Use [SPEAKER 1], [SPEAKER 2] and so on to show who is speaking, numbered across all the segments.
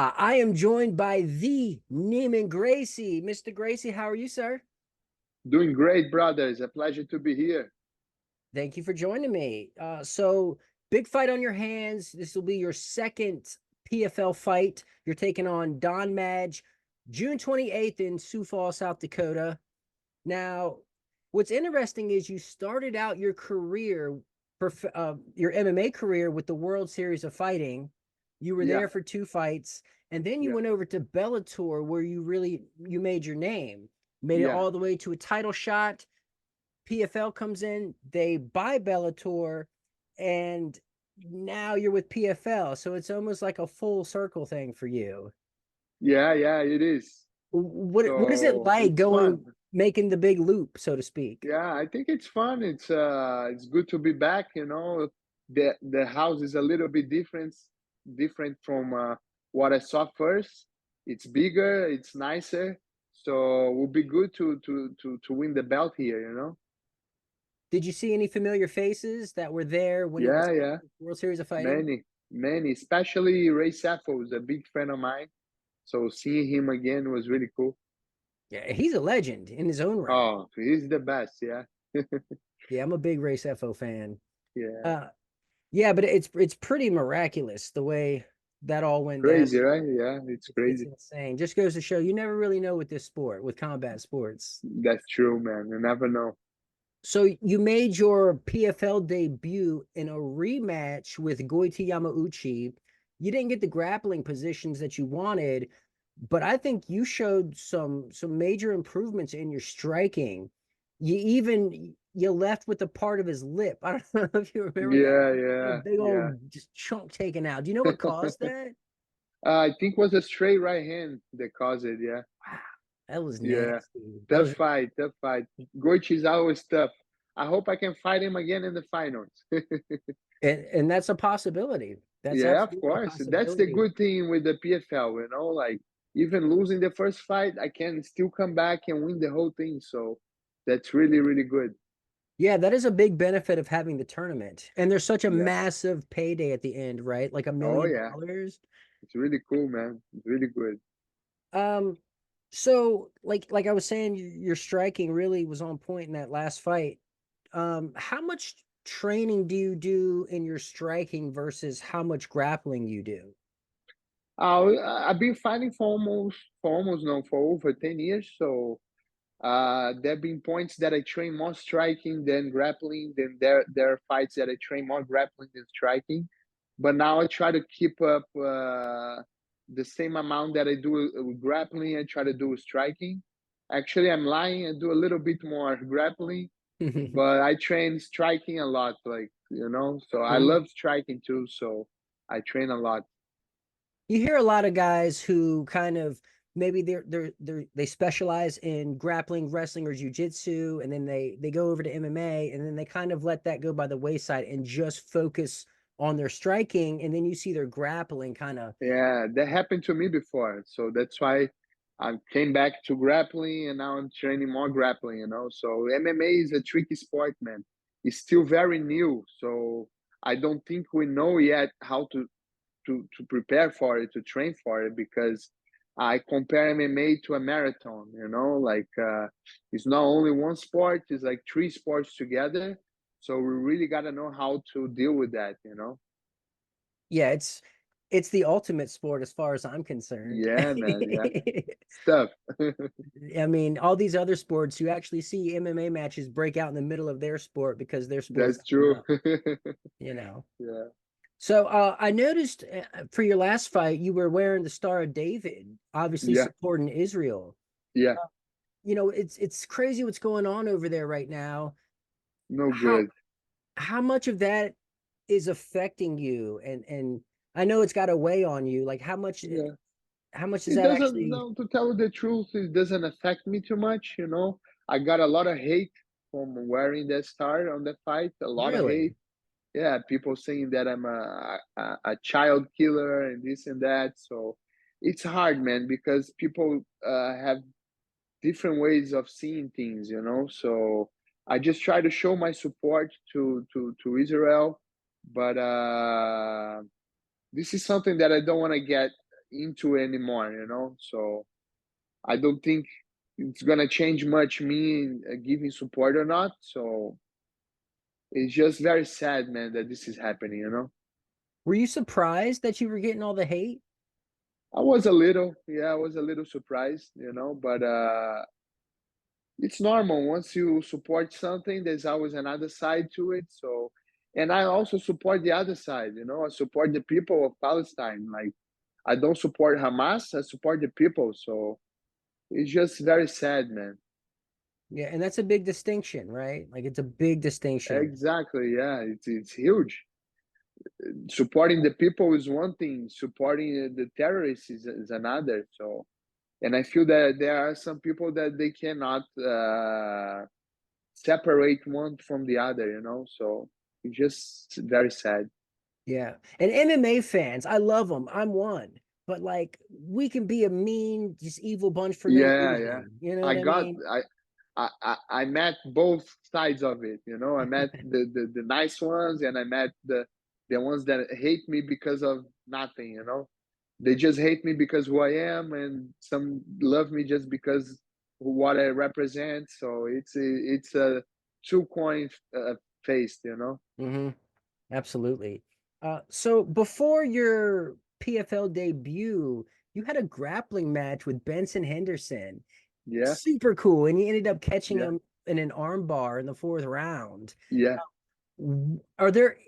[SPEAKER 1] I am joined by the Neiman Gracie. Mr. Gracie, how are you, sir?
[SPEAKER 2] Doing great, brother. It's a pleasure to be here.
[SPEAKER 1] Thank you for joining me. So big fight on your hands. This will be your second PFL fight. You're taking on Don Madge, June 28th in Sioux Falls, South Dakota. Now, what's interesting is you started out your career, your MMA career with the World Series of Fighting. You were
[SPEAKER 2] Yeah,
[SPEAKER 1] there for two fights, and then you
[SPEAKER 2] yeah,
[SPEAKER 1] went over to Bellator, where you made your name, made it
[SPEAKER 2] yeah,
[SPEAKER 1] all the way to a title shot. PFL comes in, they buy Bellator, and now you're with PFL. So it's almost like a full circle thing for you.
[SPEAKER 2] yeah. It is.
[SPEAKER 1] What is it
[SPEAKER 2] So
[SPEAKER 1] like
[SPEAKER 2] it's fun.
[SPEAKER 1] making the big loop, so to speak?
[SPEAKER 2] Yeah, I think it's fun. It's good to be back. The house is a little bit different from what I saw first. It's bigger. It's nicer. So it will be good to win the belt here.
[SPEAKER 1] Did you see any familiar faces that were there when it was
[SPEAKER 2] Yeah.
[SPEAKER 1] World Series of Fighting?
[SPEAKER 2] Many. Especially Ray Saffo is a big friend of mine. So seeing him again was really cool.
[SPEAKER 1] Yeah, he's a legend in his own right.
[SPEAKER 2] Oh, he's the best. Yeah.
[SPEAKER 1] Yeah, I'm a big Race FO fan.
[SPEAKER 2] Yeah.
[SPEAKER 1] Uh, yeah, but it's pretty miraculous the way that all went down.
[SPEAKER 2] Crazy, right? Yeah, it's
[SPEAKER 1] It's
[SPEAKER 2] crazy.
[SPEAKER 1] insane. Just goes to show you never really know with this sport, with combat sports.
[SPEAKER 2] That's true, man. You never know.
[SPEAKER 1] So you made your PFL debut in a rematch with Goiti Yamauchi. You didn't get the grappling positions that you wanted, but I think you showed some major improvements in your striking. You left with a part of his lip. I don't know if you remember that. Had a big
[SPEAKER 2] Yeah.
[SPEAKER 1] old just chunk taken out. Do you know what caused that?
[SPEAKER 2] I think it was a straight right hand that caused it. Yeah.
[SPEAKER 1] Wow, that was
[SPEAKER 2] Yeah.
[SPEAKER 1] nasty. That
[SPEAKER 2] Tough
[SPEAKER 1] was
[SPEAKER 2] fight. Tough fight. Goichi is always tough. I hope I can fight him again in the finals.
[SPEAKER 1] and that's a possibility. That's
[SPEAKER 2] Yeah, of
[SPEAKER 1] absolutely a
[SPEAKER 2] course. That's the
[SPEAKER 1] possibility.
[SPEAKER 2] good thing with the PFL, like even losing the first fight, I can still come back and win the whole thing. So that's really, really good.
[SPEAKER 1] Yeah, that is a big benefit of having the tournament. And there's such a
[SPEAKER 2] Yeah.
[SPEAKER 1] massive payday at the end, right? Like a
[SPEAKER 2] Oh,
[SPEAKER 1] million
[SPEAKER 2] yeah.
[SPEAKER 1] dollars.
[SPEAKER 2] It's really cool, man. It's really good.
[SPEAKER 1] Um, so like I was saying, your striking really was on point in that last fight. How much training do you do in your striking versus how much grappling you do?
[SPEAKER 2] I've been fighting for over 10 years. So there have been points that I train more striking than grappling. Then there are fights that I train more grappling than striking. But now I try to keep up the same amount that I do with grappling. I try to do with striking. Actually, I'm lying. I do a little bit more grappling, but I train striking a lot. So I
[SPEAKER 1] Mhm.
[SPEAKER 2] love striking too. So I train a lot.
[SPEAKER 1] You hear a lot of guys who kind of maybe they specialize in grappling, wrestling, or jujitsu, and then they go over to MMA, and then they kind of let that go by the wayside and just focus on their striking, and then you see their grappling kind of.
[SPEAKER 2] Yeah, that happened to me before. So that's why I came back to grappling and now I'm training more grappling. So MMA is a tricky sport, man. It's still very new. So I don't think we know yet how to prepare for it, to train for it, because I compare MMA to a marathon. It's not only one sport, it's like three sports together. So we really got to know how to deal with that.
[SPEAKER 1] Yeah, it's the ultimate sport as far as I'm concerned.
[SPEAKER 2] Yeah, man. Yeah. Stuff.
[SPEAKER 1] I mean, all these other sports, you actually see MMA matches break out in the middle of their sport because their sport's
[SPEAKER 2] That's
[SPEAKER 1] coming
[SPEAKER 2] true.
[SPEAKER 1] up, you know.
[SPEAKER 2] Yeah.
[SPEAKER 1] So I noticed for your last fight, you were wearing the Star of David, obviously
[SPEAKER 2] Yeah.
[SPEAKER 1] supporting Israel.
[SPEAKER 2] Yeah.
[SPEAKER 1] Uh, it's crazy what's going on over there right now.
[SPEAKER 2] No
[SPEAKER 1] How
[SPEAKER 2] good.
[SPEAKER 1] how much of that is affecting you? And I know it's got to weigh on you. Like
[SPEAKER 2] Yeah.
[SPEAKER 1] how much does
[SPEAKER 2] It
[SPEAKER 1] that
[SPEAKER 2] doesn't,
[SPEAKER 1] actually
[SPEAKER 2] no, to tell you the truth, it doesn't affect me too much. I got a lot of hate from wearing that star on the fight, a lot of hate.
[SPEAKER 1] really?
[SPEAKER 2] Yeah, people saying that I'm a child killer and this and that. So it's hard, man, because people have different ways of seeing things. So I just try to show my support to Israel, but this is something that I don't want to get into anymore, you know. So I don't think it's gonna change much me giving support or not. So it's just very sad, man, that this is happening, you know.
[SPEAKER 1] Were you surprised that you were getting all the hate?
[SPEAKER 2] I was a little, yeah, I was a little surprised, you know, but it's normal. Once you support something, there's always another side to it. So, and I also support the other side, you know, I support the people of Palestine. Like, I don't support Hamas, I support the people. So it's just very sad, man.
[SPEAKER 1] Yeah, and that's a big distinction, right? Like it's a big distinction.
[SPEAKER 2] Exactly, yeah, it's huge. Supporting the people is one thing, supporting the terrorists is another. So, and I feel that there are some people that they cannot separate one from the other, you know. So it's just very sad.
[SPEAKER 1] Yeah. And MMA fans, I love them. I'm one. But like we can be a mean, just evil bunch for no
[SPEAKER 2] Yeah, yeah.
[SPEAKER 1] reason. You know
[SPEAKER 2] I
[SPEAKER 1] what I
[SPEAKER 2] got
[SPEAKER 1] mean?
[SPEAKER 2] I met both sides of it, you know. I met the nice ones, and I met the ones that hate me because of nothing, you know. They just hate me because who I am, and some love me just because what I represent. So it's a two coin faced, you know.
[SPEAKER 1] Hmm. Absolutely. So before your PFL debut, you had a grappling match with Benson Henderson.
[SPEAKER 2] Yeah,
[SPEAKER 1] Super cool. And you ended up catching
[SPEAKER 2] yeah,
[SPEAKER 1] him in an arm bar in the fourth round.
[SPEAKER 2] yeah.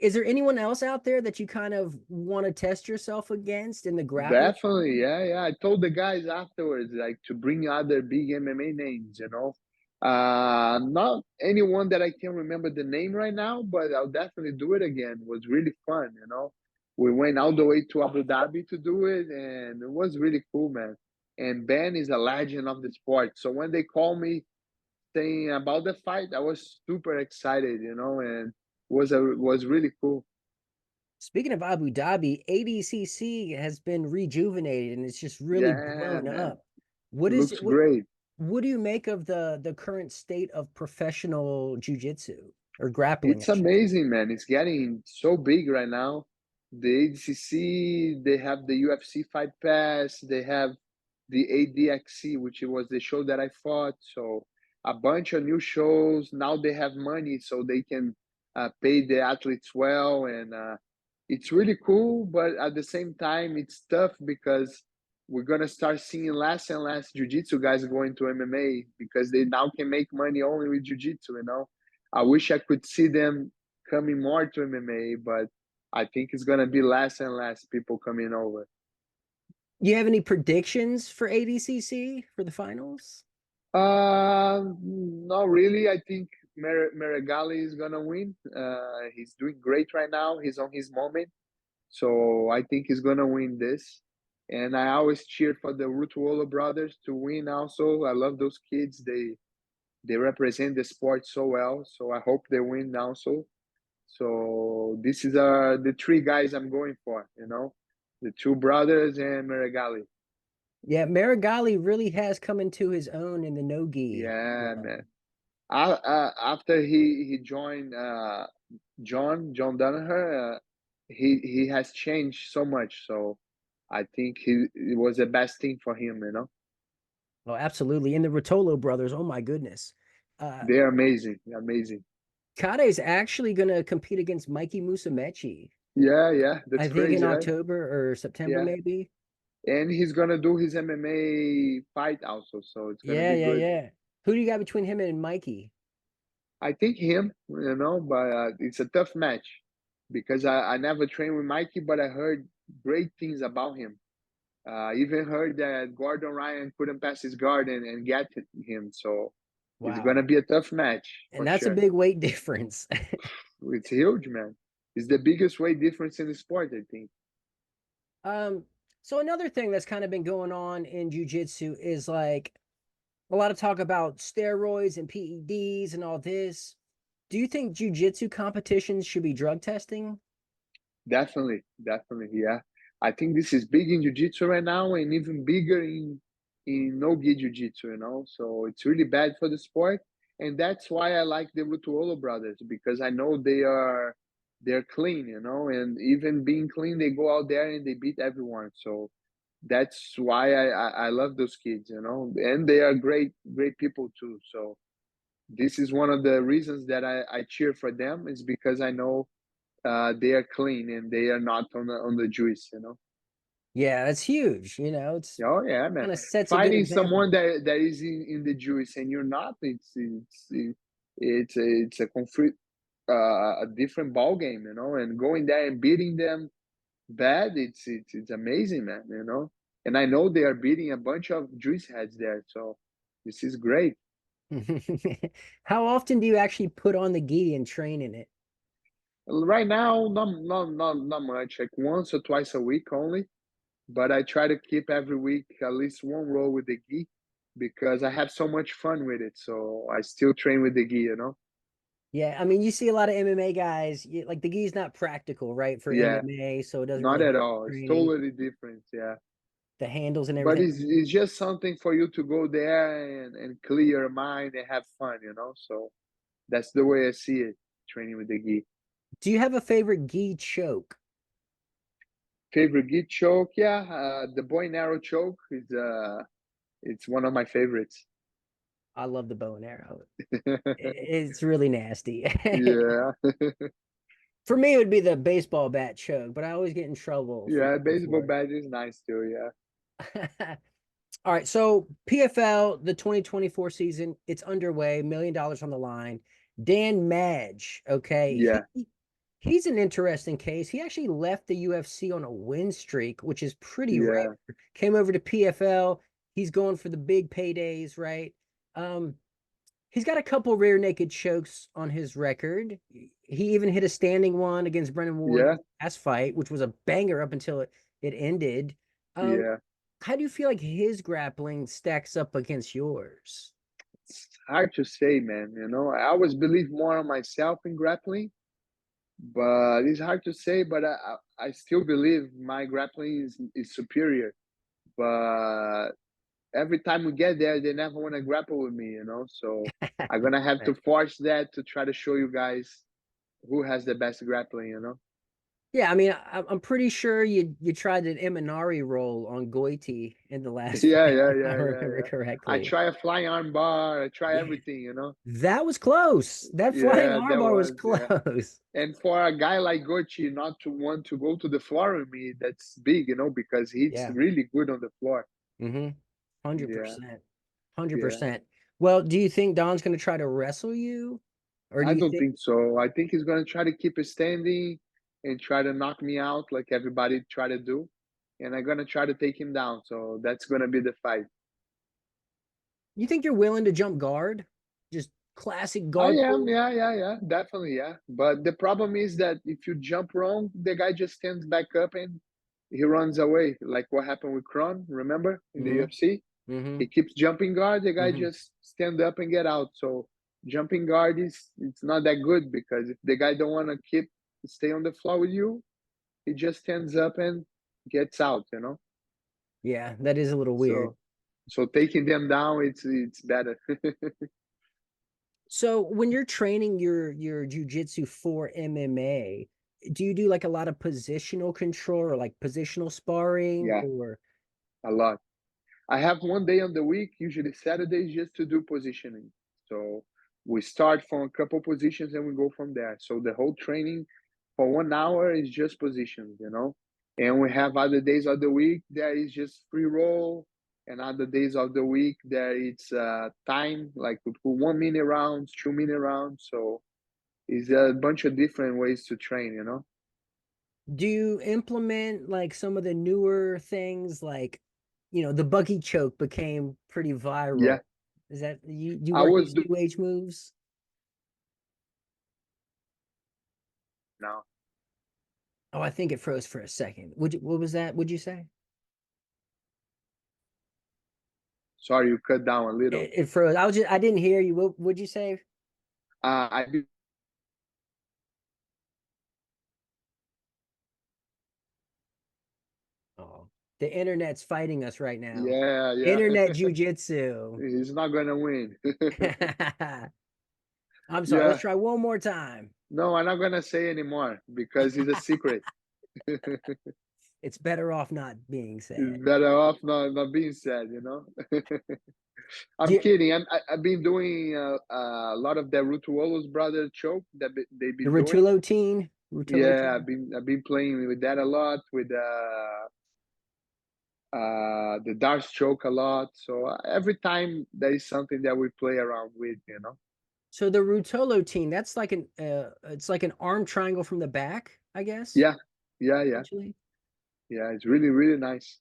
[SPEAKER 1] Is there anyone else out there that you kind of want to test yourself against in the grappling?
[SPEAKER 2] Definitely, yeah, yeah. I told the guys afterwards, like, to bring other big MMA names, you know. Not anyone that I can remember the name right now, but I'll definitely do it again. It was really fun, you know. We went all the way to Abu Dhabi to do it, and it was really cool, man. And Ben is a legend of the sport. So when they called me saying about the fight, I was super excited, you know, and was really cool.
[SPEAKER 1] Speaking of Abu Dhabi, ADCC has been rejuvenated and it's just really
[SPEAKER 2] Yeah,
[SPEAKER 1] blown
[SPEAKER 2] man.
[SPEAKER 1] up. What is
[SPEAKER 2] Looks
[SPEAKER 1] it? What
[SPEAKER 2] great.
[SPEAKER 1] what do you make of the current state of professional jujitsu or grappling, I
[SPEAKER 2] It's
[SPEAKER 1] should say?
[SPEAKER 2] amazing, man. It's getting so big right now. The ADCC, they have the UFC Fight Pass, they have the ADXC, which was the show that I fought. So a bunch of new shows. Now they have money, so they can pay the athletes well, and it's really cool. But at the same time, it's tough because we're gonna start seeing less and less jiu-jitsu guys going to MMA because they now can make money only with jiu-jitsu, you know. I wish I could see them coming more to MMA, but I think it's gonna be less and less people coming over.
[SPEAKER 1] You have any predictions for ADCC for the finals?
[SPEAKER 2] Not really. I think Meregali is gonna win. He's doing great right now. He's on his moment, so I think he's gonna win this. And I always cheered for the Rutuolo brothers to win. Also, I love those kids. They represent the sport so well. So I hope they win also. So this is the three guys I'm going for. You know, the two brothers and Meregali.
[SPEAKER 1] Yeah, Marigali really has come into his own in the no-gi
[SPEAKER 2] Yeah, man.
[SPEAKER 1] realm.
[SPEAKER 2] After he joined John Danaher, he has changed so much. So I think it was the best thing for him. You know,
[SPEAKER 1] Oh, absolutely. And the Rotolo brothers, oh my goodness. Uh,
[SPEAKER 2] they're amazing, amazing.
[SPEAKER 1] Kade is actually going to compete against Mikey Musumeci,
[SPEAKER 2] Yeah, yeah,
[SPEAKER 1] I
[SPEAKER 2] that's
[SPEAKER 1] think in
[SPEAKER 2] crazy, right?
[SPEAKER 1] October or September,
[SPEAKER 2] Yeah,
[SPEAKER 1] maybe.
[SPEAKER 2] and he's gonna do his MMA fight also, so it's gonna
[SPEAKER 1] Yeah,
[SPEAKER 2] be
[SPEAKER 1] yeah,
[SPEAKER 2] good.
[SPEAKER 1] yeah. Who do you got between him and Mikey?
[SPEAKER 2] I think him, you know, but it's a tough match because I never trained with Mikey, but I heard great things about him. I even heard that Gordon Ryan couldn't pass his guard and get him. So it's
[SPEAKER 1] Wow.
[SPEAKER 2] gonna be a tough match
[SPEAKER 1] And
[SPEAKER 2] for
[SPEAKER 1] that's a
[SPEAKER 2] sure.
[SPEAKER 1] big weight difference.
[SPEAKER 2] It's huge, man. It's the biggest weight difference in the sport, I think.
[SPEAKER 1] um, so another thing that's kind of been going on in jujitsu is like a lot of talk about steroids and PEDs and all this. Do you think jujitsu competitions should be drug testing?
[SPEAKER 2] Definitely, definitely, yeah. I think this is big in jiu-jitsu right now, and even bigger in no-gi jiu-jitsu, you know. So it's really bad for the sport, and that's why I like the Rutuolo brothers because I know they're clean, you know, and even being clean, they go out there and they beat everyone. So that's why I love those kids, you know, and they are great people too. So this is one of the reasons that I cheer for them, is because I know they are clean and they are not on the juice, you know.
[SPEAKER 1] Yeah, that's huge. It's
[SPEAKER 2] Oh yeah, man.
[SPEAKER 1] kind of sets a good
[SPEAKER 2] Fighting someone
[SPEAKER 1] example.
[SPEAKER 2] that is in the juice and you're not, it's a conflict, a different ball game, you know. And going there and beating them bad, it's amazing, man, you know. And I know they are beating a bunch of juice heads there, so this is great.
[SPEAKER 1] How often do you actually put on the gi and train in it?
[SPEAKER 2] Right now, not much, like once or twice a week only. But I try to keep every week at least one roll with the gi because I have so much fun with it. So I still train with the gi, you know?
[SPEAKER 1] Yeah, I mean, you see a lot of MMA guys, like the gi is not practical, right, for
[SPEAKER 2] Yeah,
[SPEAKER 1] MMA, so it doesn't
[SPEAKER 2] not
[SPEAKER 1] really
[SPEAKER 2] at
[SPEAKER 1] help
[SPEAKER 2] all. It's
[SPEAKER 1] training,
[SPEAKER 2] totally different. Yeah.
[SPEAKER 1] the handles and
[SPEAKER 2] But
[SPEAKER 1] everything.
[SPEAKER 2] it's just something for you to go there and clear your mind and have fun, you know? So that's the way I see it, training with the gi.
[SPEAKER 1] Do you have a favorite gi choke?
[SPEAKER 2] Favorite gi choke? Yeah, the bow and arrow choke is it's one of my favorites.
[SPEAKER 1] I love the bow and arrow. It's really nasty.
[SPEAKER 2] Yeah.
[SPEAKER 1] For me, it would be the baseball bat choke, but I always get in trouble for
[SPEAKER 2] Yeah,
[SPEAKER 1] going
[SPEAKER 2] baseball
[SPEAKER 1] for
[SPEAKER 2] bat is nice too. Yeah.
[SPEAKER 1] it. All right, so PFL, the 2024 season, it's underway, $1 million on the line. Dan Madge, okay,
[SPEAKER 2] Yeah.
[SPEAKER 1] he's an interesting case. He actually left the UFC on a win streak, which is pretty rare.
[SPEAKER 2] Yeah.
[SPEAKER 1] Came over to PFL. He's going for the big paydays, right? Um, he's got a couple rear naked chokes on his record. He even hit a standing one against Brennan Ward in
[SPEAKER 2] Yeah.
[SPEAKER 1] his last fight, which was a banger up until it ended. Um,
[SPEAKER 2] Yeah.
[SPEAKER 1] how do you feel like his grappling stacks up against yours?
[SPEAKER 2] It's hard to say, man. You know, I always believe more on myself in grappling, but it's hard to say. But I still believe my grappling is superior. But every time we get there, they never want to grapple with me, you know. So I'm gonna have to
[SPEAKER 1] Right.
[SPEAKER 2] force that to try to show you guys who has the best grappling, you know.
[SPEAKER 1] Yeah, I mean, I'm pretty sure you tried an Eminari roll on Goiti in the last
[SPEAKER 2] Yeah,
[SPEAKER 1] fight,
[SPEAKER 2] yeah,
[SPEAKER 1] if I
[SPEAKER 2] yeah, yeah,
[SPEAKER 1] remember
[SPEAKER 2] yeah. I
[SPEAKER 1] correctly.
[SPEAKER 2] try a flying arm bar. I try
[SPEAKER 1] Yeah,
[SPEAKER 2] everything, you know.
[SPEAKER 1] that was close. That flying
[SPEAKER 2] Yeah, that
[SPEAKER 1] armbar was
[SPEAKER 2] was, yeah.
[SPEAKER 1] close.
[SPEAKER 2] And for a guy like Gochi not to want to go to the floor with me, that's big, you know, because he's
[SPEAKER 1] Yeah.
[SPEAKER 2] really good on the floor.
[SPEAKER 1] Mm-hmm.
[SPEAKER 2] Yeah,
[SPEAKER 1] 100%.
[SPEAKER 2] yeah.
[SPEAKER 1] 100%. Well, do you think Don's going to try to wrestle you? Or do
[SPEAKER 2] I
[SPEAKER 1] you
[SPEAKER 2] don't
[SPEAKER 1] think,
[SPEAKER 2] think so. I think he's gonna try to keep it standing and try to knock me out like everybody try to do. And I'm gonna try to take him down. So that's gonna be the fight.
[SPEAKER 1] you think you're willing to jump guard? Just classic
[SPEAKER 2] I
[SPEAKER 1] guard
[SPEAKER 2] am,
[SPEAKER 1] pull?
[SPEAKER 2] yeah, yeah, yeah, definitely, yeah. But the problem is that if you jump wrong, the guy just stands back up and he runs away, like what happened with Kron, remember, in the
[SPEAKER 1] Mm-hmm.
[SPEAKER 2] UFC?
[SPEAKER 1] Mm-hmm.
[SPEAKER 2] He keeps jumping guard, the guy
[SPEAKER 1] Mm-hmm.
[SPEAKER 2] just stand up and get out. So jumping guard is it's not that good because if the guy don't want to keep stay on the floor with you, he just stands up and gets out, you know.
[SPEAKER 1] Yeah, that is a little weird.
[SPEAKER 2] So so taking them down, it's better.
[SPEAKER 1] So when you're training your jujitsu for MMA, do you do like a lot of positional control or like positional sparring
[SPEAKER 2] Yeah,
[SPEAKER 1] or
[SPEAKER 2] a lot. I have one day on the week, usually Saturdays, just to do positioning. So we start from a couple positions and we go from there. So the whole training for 1 hour is just positions, you know. And we have other days of the week that is just free roll, and other days of the week that it's time, like we put 1 minute rounds, 2 minute rounds. So it's a bunch of different ways to train, you know.
[SPEAKER 1] do you implement like some of the newer things like the buggy choke became pretty viral.
[SPEAKER 2] Yeah,
[SPEAKER 1] Is that you
[SPEAKER 2] I
[SPEAKER 1] work
[SPEAKER 2] was
[SPEAKER 1] those
[SPEAKER 2] doing
[SPEAKER 1] new age moves?
[SPEAKER 2] now.
[SPEAKER 1] Oh, I think it froze for a second. What was that? Would you say?
[SPEAKER 2] Sorry, you cut down a little.
[SPEAKER 1] It froze. I didn't hear you. What would you say?
[SPEAKER 2] I do.
[SPEAKER 1] Oh, the internet's fighting us right now.
[SPEAKER 2] Yeah, yeah.
[SPEAKER 1] Internet jujitsu.
[SPEAKER 2] He's not gonna win.
[SPEAKER 1] I'm sorry. Let's
[SPEAKER 2] Yeah.
[SPEAKER 1] try one more time.
[SPEAKER 2] No, I'm not gonna say anymore because it's a secret.
[SPEAKER 1] It's better off not being
[SPEAKER 2] It's
[SPEAKER 1] said.
[SPEAKER 2] better off not being said, you know.
[SPEAKER 1] Do
[SPEAKER 2] I'm
[SPEAKER 1] you,
[SPEAKER 2] kidding. I've been doing a lot of the Rutuolo's brother choke that they've
[SPEAKER 1] the
[SPEAKER 2] been doing.
[SPEAKER 1] Rutulo team, Rutulo
[SPEAKER 2] Yeah,
[SPEAKER 1] team.
[SPEAKER 2] I've been playing with that a lot, with the darts choke a lot. So every time there is something that we play around with, you know.
[SPEAKER 1] So the Rutolo team, that's like it's like an arm triangle from the back, I guess,
[SPEAKER 2] Yeah, yeah.
[SPEAKER 1] essentially.
[SPEAKER 2] Yeah, it's really, really nice.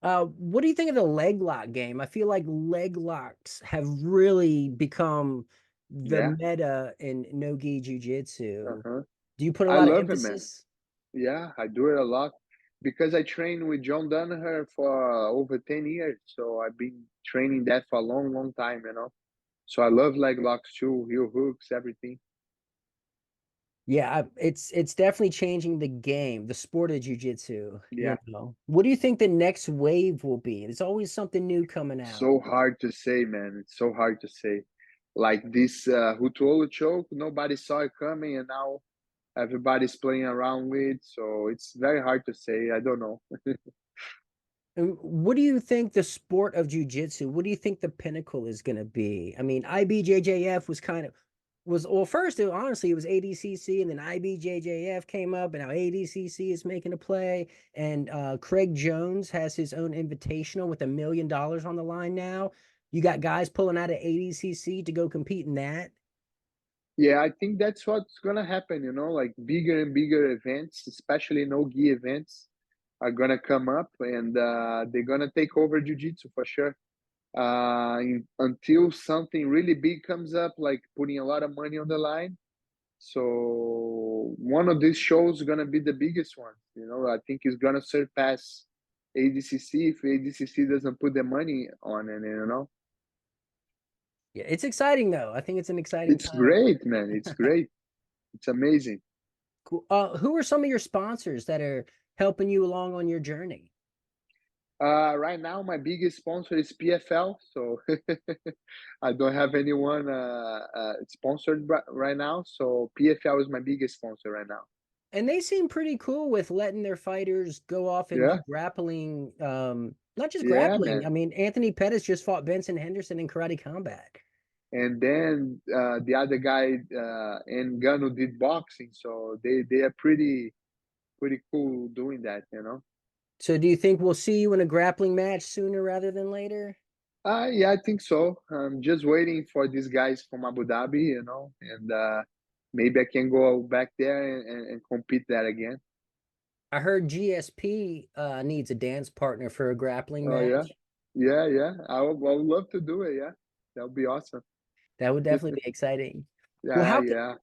[SPEAKER 1] What do you think of the leg lock game? I feel like leg locks have really become the
[SPEAKER 2] Yeah.
[SPEAKER 1] meta in no-gi jiu-jitsu.
[SPEAKER 2] Uh-huh.
[SPEAKER 1] Do you put a
[SPEAKER 2] I
[SPEAKER 1] lot of
[SPEAKER 2] love it, man.
[SPEAKER 1] emphasis?
[SPEAKER 2] Yeah, I do it a lot because I trained with John Danaher for over 10 years. So I've been training that for a long, long time, you know. So I love leg locks too, heel hooks, everything.
[SPEAKER 1] Yeah, it's definitely changing the game, the sport of jiu-jitsu, you
[SPEAKER 2] Yeah.
[SPEAKER 1] know. What do you think the next wave will be? There's always something new coming out.
[SPEAKER 2] So hard to say, man. It's so hard to say. Like this Hutuolu choke, nobody saw it coming, and now everybody's playing around with. So it's very hard to say. I don't know.
[SPEAKER 1] And what do you think the sport of jiu-jitsu, what do you think the pinnacle is going to be? I mean, IBJJF was kind of was well first honestly it was ADCC and then IBJJF came up and now ADCC is making a play and Craig Jones has his own invitational with $1 million on the line now. You got guys pulling out of ADCC to go compete in that.
[SPEAKER 2] Yeah, I think that's what's gonna happen, you know, like bigger and bigger events, especially no-gi events, are gonna come up and they're gonna take over jiu-jitsu for sure. Until something really big comes up, like putting a lot of money on the line. So one of these shows is gonna be the biggest one. You know, I think it's gonna surpass ADCC if ADCC doesn't put the money on it, you know.
[SPEAKER 1] Yeah, it's exciting though. I think it's an exciting
[SPEAKER 2] It's
[SPEAKER 1] time.
[SPEAKER 2] great, man. It's great. It's amazing.
[SPEAKER 1] Cool. Who are some of your sponsors that are helping you along on your journey?
[SPEAKER 2] Right now, my biggest sponsor is PFL, so I don't have anyone sponsored right now. So PFL is my biggest sponsor right now.
[SPEAKER 1] And they seem pretty cool with letting their fighters go off and do
[SPEAKER 2] Yeah,
[SPEAKER 1] grappling. Not just
[SPEAKER 2] yeah,
[SPEAKER 1] grappling. I
[SPEAKER 2] man.
[SPEAKER 1] mean, Anthony Pettis just fought Benson Henderson in karate combat.
[SPEAKER 2] And then the other guy Ngannou did boxing, so they are pretty cool doing that, you know.
[SPEAKER 1] So do you think we'll see you in a grappling match sooner rather than later?
[SPEAKER 2] Yeah, I think so. I'm just waiting for these guys from Abu Dhabi, you know, and maybe I can go back there and compete that again.
[SPEAKER 1] I heard GSP needs a dance partner for a grappling
[SPEAKER 2] Oh yeah,
[SPEAKER 1] match.
[SPEAKER 2] yeah. I would love to do it. Yeah, that would be awesome.
[SPEAKER 1] That would definitely be exciting. Well,
[SPEAKER 2] Yeah.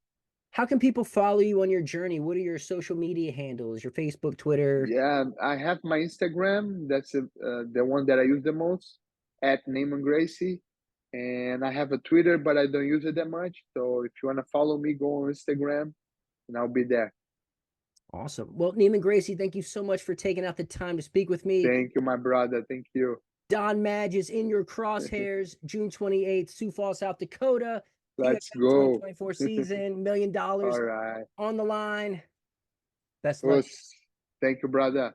[SPEAKER 1] how can people follow you on your journey? What are your social media handles? Your Facebook, Twitter?
[SPEAKER 2] Yeah, I have my Instagram. That's the one that I use the most, at Neiman Gracie, and I have a Twitter, but I don't use it that much. So if you want to follow me, go on Instagram, and I'll be there.
[SPEAKER 1] Awesome. Well, Neiman Gracie, thank you so much for taking out the time to speak with me.
[SPEAKER 2] Thank you, my brother. Thank you.
[SPEAKER 1] Don Madge is in your crosshairs June 28th, Sioux Falls, South Dakota.
[SPEAKER 2] Let's
[SPEAKER 1] PFL
[SPEAKER 2] go.
[SPEAKER 1] 2024 season, $1 million
[SPEAKER 2] All right.
[SPEAKER 1] on the line. Best luck.
[SPEAKER 2] Us. Thank you, brother.